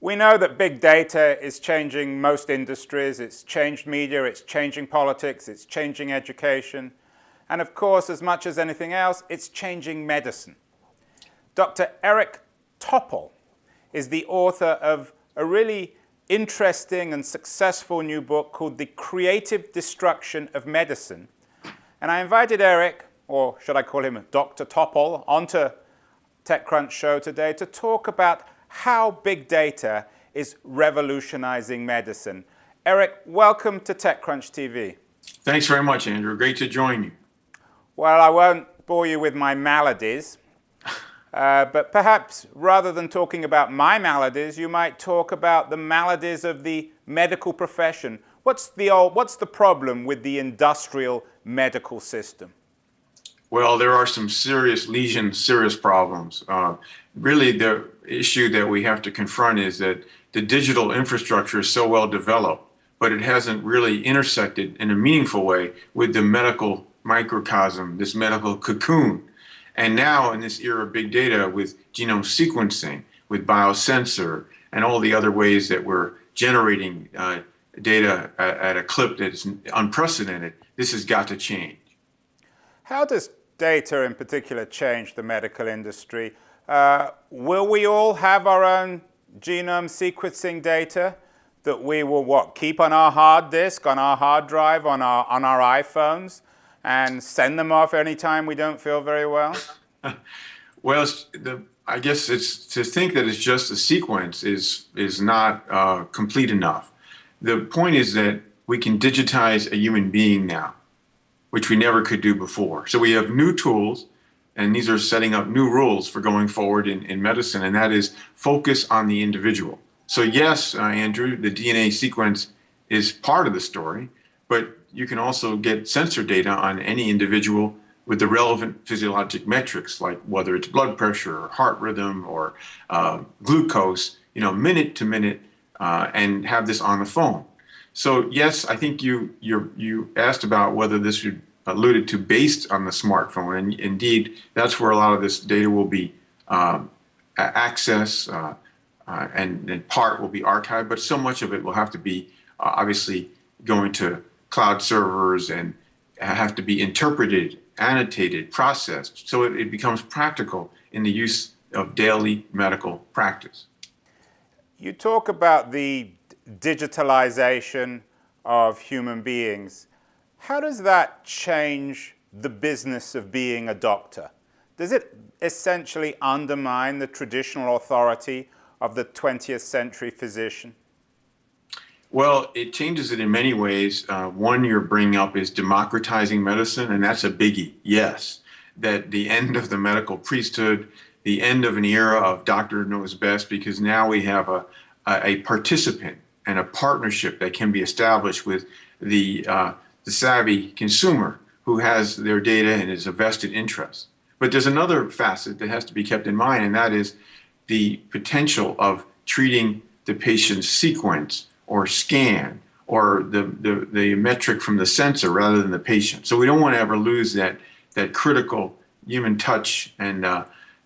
We know that big data is changing most industries. It's changed media, it's changing politics, it's changing education. And of course, as much as anything else, it's changing medicine. Dr. Eric Topol is the author of a really interesting and successful new book called The Creative Destruction of Medicine. And I invited Eric, or should I call him Dr. Topol, onto TechCrunch show today to talk about how big data is revolutionizing medicine. Eric, welcome to TechCrunch TV. Thanks very much, Andrew. Great to join you. Well, I won't bore you with my maladies, but perhaps rather than talking about my maladies, you might talk about the maladies of the medical profession. What's the problem with the industrial medical system? Well, there are some serious lesions, serious problems. Really, the issue that we have to confront is that the digital infrastructure is so well developed, but it hasn't really intersected in a meaningful way with the medical microcosm, this medical cocoon. And now in this era of big data with genome sequencing, with biosensor, and all the other ways that we're generating data at a clip that is unprecedented, this has got to change. How does data in particular change the medical industry? Will we all have our own genome sequencing data that we will keep on our hard disk, on our hard drive, on our iPhones, and send them off anytime we don't feel very well? Well, I guess it's to think that it's just a sequence is not complete enough. The point is that we can digitize a human being now, which we never could do before. So we have new tools, and these are setting up new rules for going forward in medicine, and that is focus on the individual. So yes, Andrew, the DNA sequence is part of the story, but you can also get sensor data on any individual with the relevant physiologic metrics, like whether it's blood pressure or heart rhythm or glucose, minute to minute, and have this on the phone. So yes, I think you asked about whether this would alluded to based on the smartphone, and indeed that's where a lot of this data will be accessed, and part will be archived, but so much of it will have to be obviously going to cloud servers and have to be interpreted, annotated, processed, so it becomes practical in the use of daily medical practice. You talk about the digitalization of human beings. How does that change the business of being a doctor? Does it essentially undermine the traditional authority of the 20th century physician? Well, it changes it in many ways. One you're bringing up is democratizing medicine, and that's a biggie, yes. That the end of the medical priesthood, the end of an era of doctor knows best, because now we have a participant and a partnership that can be established with the savvy consumer who has their data and is a vested interest. But there's another facet that has to be kept in mind, and that is the potential of treating the patient's sequence or scan or the metric from the sensor rather than the patient. So we don't want to ever lose that critical human touch and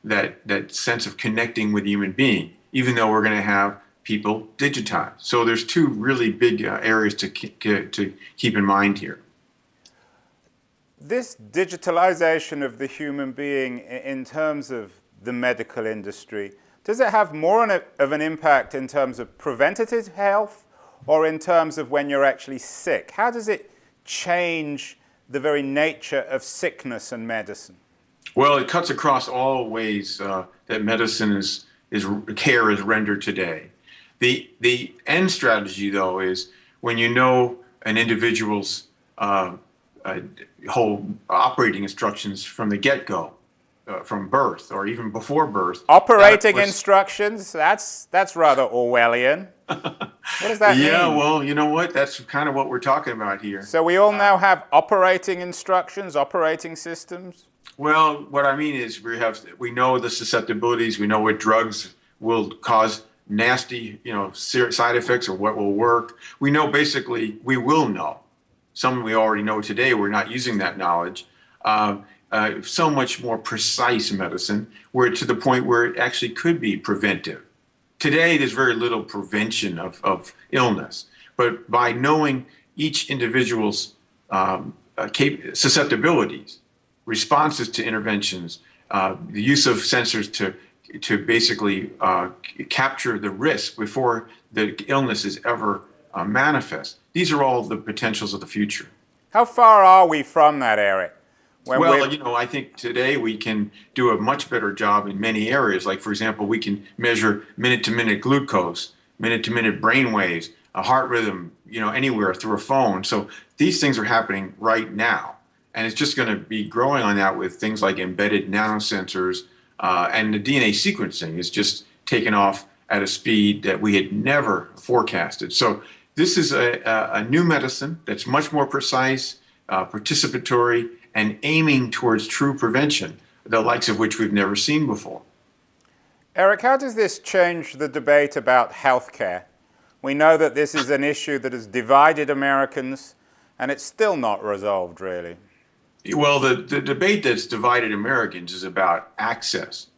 that sense of connecting with the human being, even though we're going to have people digitized. So there's two really big areas to keep in mind here. This digitalization of the human being in terms of the medical industry, does it have more of an impact in terms of preventative health or in terms of when you're actually sick? How does it change the very nature of sickness and medicine? Well, it cuts across all ways that medicine care is rendered today. The end strategy, though, is when you know an individual's whole operating instructions from the get-go, from birth or even before birth. Operating instructions? That's rather Orwellian. What does that mean? Yeah, well, you know what? That's kind of what we're talking about here. So we all now have operating instructions, operating systems? Well, what I mean is we know the susceptibilities, we know what drugs will cause nasty, side effects or what will work. We know basically, we will know. Some we already know today, we're not using that knowledge. So much more precise medicine, where to the point where it actually could be preventive. Today, there's very little prevention of illness, but by knowing each individual's susceptibilities, responses to interventions, the use of sensors to basically capture the risk before the illness is ever manifest. These are all the potentials of the future. How far are we from that, Eric? Well, I think today we can do a much better job in many areas. Like, for example, we can measure minute-to-minute glucose, minute-to-minute brain waves, a heart rhythm, anywhere through a phone. So these things are happening right now. And it's just going to be growing on that with things like embedded nanosensors, and the DNA sequencing is just taken off at a speed that we had never forecasted. So this is a new medicine that's much more precise, participatory, and aiming towards true prevention, the likes of which we've never seen before. Eric, how does this change the debate about healthcare? We know that this is an issue that has divided Americans, and it's still not resolved, really. Well, the debate that's divided Americans is about access,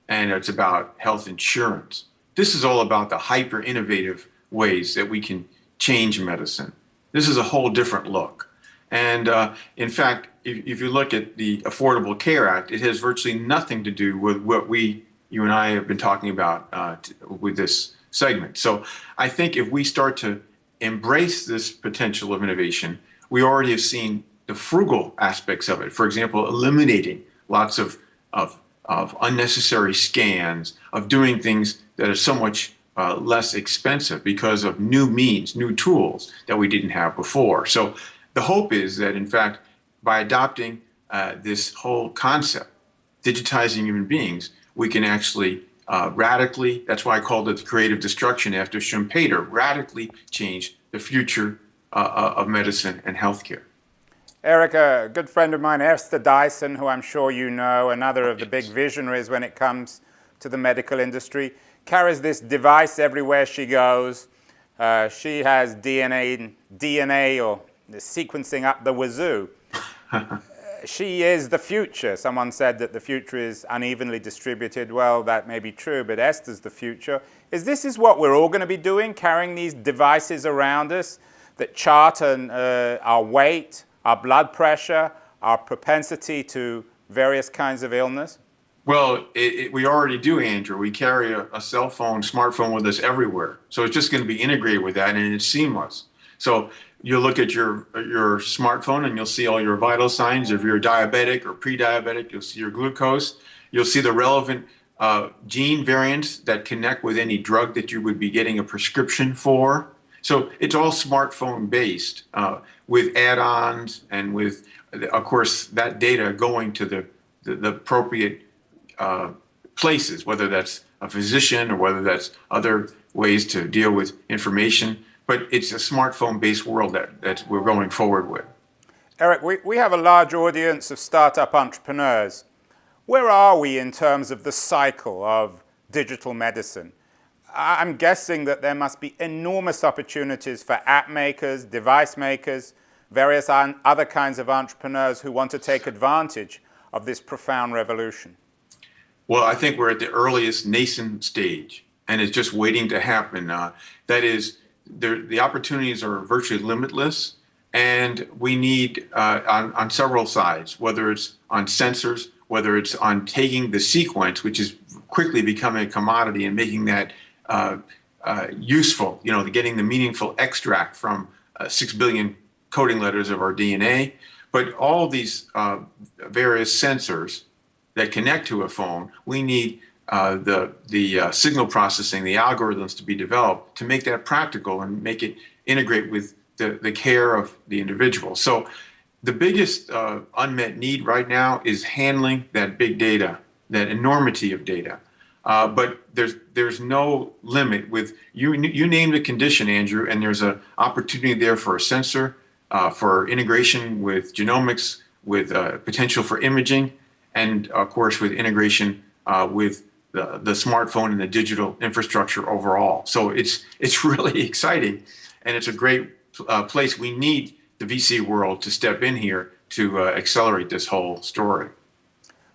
and it's about health insurance. This is all about the hyper-innovative ways that we can change medicine. This is a whole different look. And in fact, if you look at the Affordable Care Act, it has virtually nothing to do with what you and I have been talking about with this segment. So I think if we start to embrace this potential of innovation, we already have seen the frugal aspects of it. For example, eliminating lots of unnecessary scans, of doing things that are so much less expensive because of new means, new tools that we didn't have before. So the hope is that, in fact, by adopting this whole concept, digitizing human beings, we can actually radically, that's why I called it the creative destruction after Schumpeter, radically change the future of medicine and healthcare. Eric, a good friend of mine, Esther Dyson, who I'm sure you know, another of the big visionaries when it comes to the medical industry, carries this device everywhere she goes. She has DNA or the sequencing up the wazoo. She is the future. Someone said that the future is unevenly distributed. Well, that may be true, but Esther's the future. Is what we're all going to be doing, carrying these devices around us that chart our weight, our blood pressure, our propensity to various kinds of illness? Well, we already do, Andrew. We carry a cell phone, smartphone with us everywhere. So it's just going to be integrated with that, and it's seamless. So you'll look at your smartphone and you'll see all your vital signs. If you're diabetic or pre-diabetic, you'll see your glucose. You'll see the relevant gene variants that connect with any drug that you would be getting a prescription for. So it's all smartphone based with add-ons and with, of course, that data going to the appropriate places, whether that's a physician or whether that's other ways to deal with information. But it's a smartphone-based world that we're going forward with. Eric, we have a large audience of startup entrepreneurs. Where are we in terms of the cycle of digital medicine? I'm guessing that there must be enormous opportunities for app makers, device makers, various other kinds of entrepreneurs who want to take advantage of this profound revolution. Well, I think we're at the earliest nascent stage, and it's just waiting to happen. That is, the opportunities are virtually limitless, and we need on several sides, whether it's on sensors, whether it's on taking the sequence, which is quickly becoming a commodity, and making that useful, getting the meaningful extract from 6 billion coding letters of our DNA. But all these various sensors that connect to a phone, we need the signal processing, the algorithms to be developed to make that practical and make it integrate with the care of the individual. So the biggest unmet need right now is handling that big data, that enormity of data. But there's no limit with you named a condition, Andrew, and there's an opportunity there for a sensor, for integration with genomics, with potential for imaging, and of course with integration with the smartphone and the digital infrastructure overall. So it's really exciting, and it's a great place. We need the VC world to step in here to accelerate this whole story.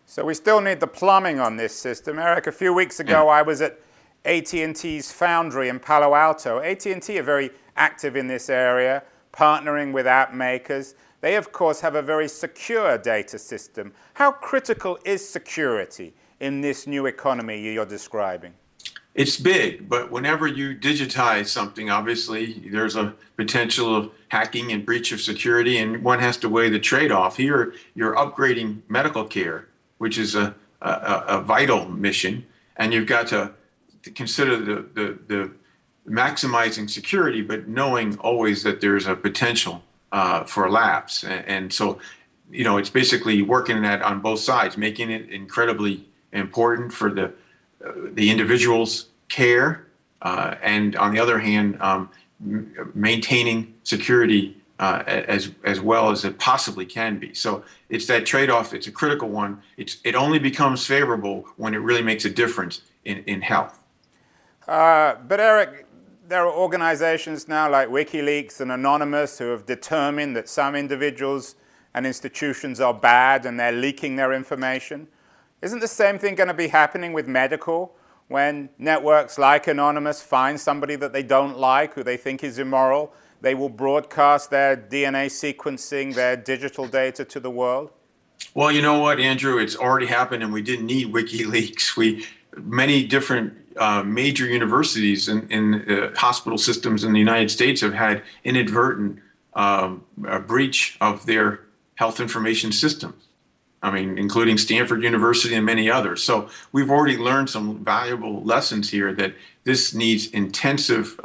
So we still need the plumbing on this system. Eric, a few weeks ago I was at AT&T's foundry in Palo Alto. AT&T are very active in this area, partnering with app makers. They, of course, have a very secure data system. How critical is security in this new economy you're describing? It's big, but whenever you digitize something, obviously there's a potential of hacking and breach of security, and one has to weigh the trade-off. Here, you're upgrading medical care, which is a vital mission, and you've got to consider the maximizing security, but knowing always that there's a potential for lapse. And so, you know, it's basically working that on both sides, making it incredibly important for the individual's care, and on the other hand, maintaining security as well as it possibly can be. So it's that trade-off. It's a critical one. It only becomes favorable when it really makes a difference in health. But Eric, there are organizations now like WikiLeaks and Anonymous who have determined that some individuals and institutions are bad and they're leaking their information. Isn't the same thing going to be happening with medical when networks like Anonymous find somebody that they don't like, who they think is immoral? They will broadcast their DNA sequencing, their digital data to the world? Well, you know what, Andrew? It's already happened, and we didn't need WikiLeaks. Many different major universities in hospital systems in the United States have had inadvertent a breach of their health information systems. I mean, including Stanford University and many others. So we've already learned some valuable lessons here that this needs intensive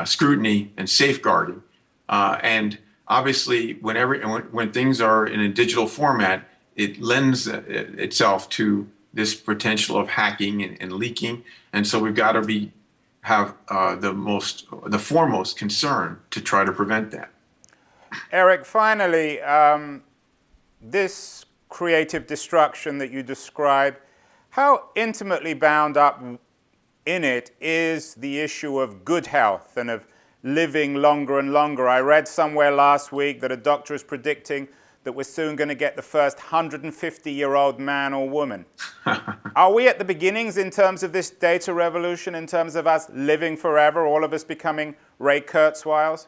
scrutiny and safeguarding. And obviously, when things are in a digital format, it lends itself to this potential of hacking and leaking. And so we've got to have the foremost concern to try to prevent that. Eric, finally, this creative destruction that you describe, how intimately bound up in it is the issue of good health and of living longer and longer? I read somewhere last week that a doctor is predicting that we're soon going to get the first 150-year-old man or woman. Are we at the beginnings in terms of this data revolution, in terms of us living forever, all of us becoming Ray Kurzweils?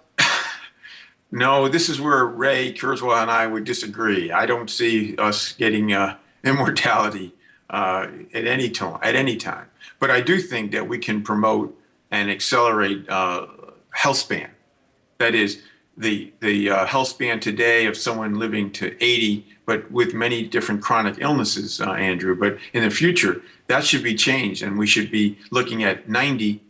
No, this is where Ray Kurzweil and I would disagree. I don't see us getting immortality at any time. But I do think that we can promote and accelerate health span. That is, the health span today of someone living to 80, but with many different chronic illnesses, Andrew. But in the future, that should be changed, and we should be looking at 90,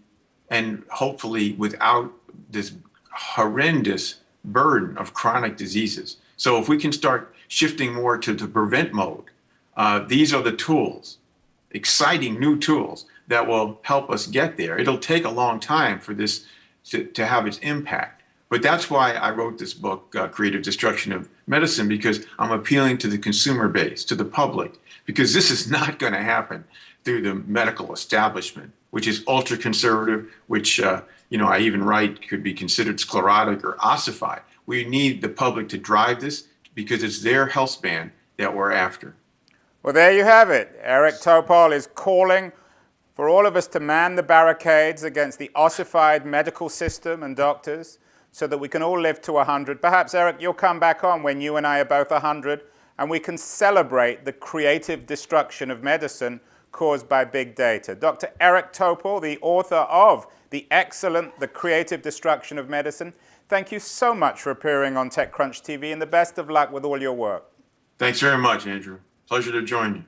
and hopefully without this horrendous burden of chronic diseases. So if we can start shifting more to the prevent mode, these are the tools, exciting new tools that will help us get there. It'll take a long time for this to have its impact. But that's why I wrote this book, Creative Destruction of Medicine, because I'm appealing to the consumer base, to the public, because this is not going to happen through the medical establishment, which is ultra conservative, which I even write could be considered sclerotic or ossified. We need the public to drive this because it's their health span that we're after. Well, there you have it. Eric Topol is calling for all of us to man the barricades against the ossified medical system and doctors so that we can all live to 100. Perhaps, Eric, you'll come back on when you and I are both 100 and we can celebrate the creative destruction of medicine caused by big data. Dr. Eric Topol, the author of The Creative Destruction of Medicine, thank you so much for appearing on TechCrunch TV, and the best of luck with all your work. Thanks very much, Andrew. Pleasure to join you.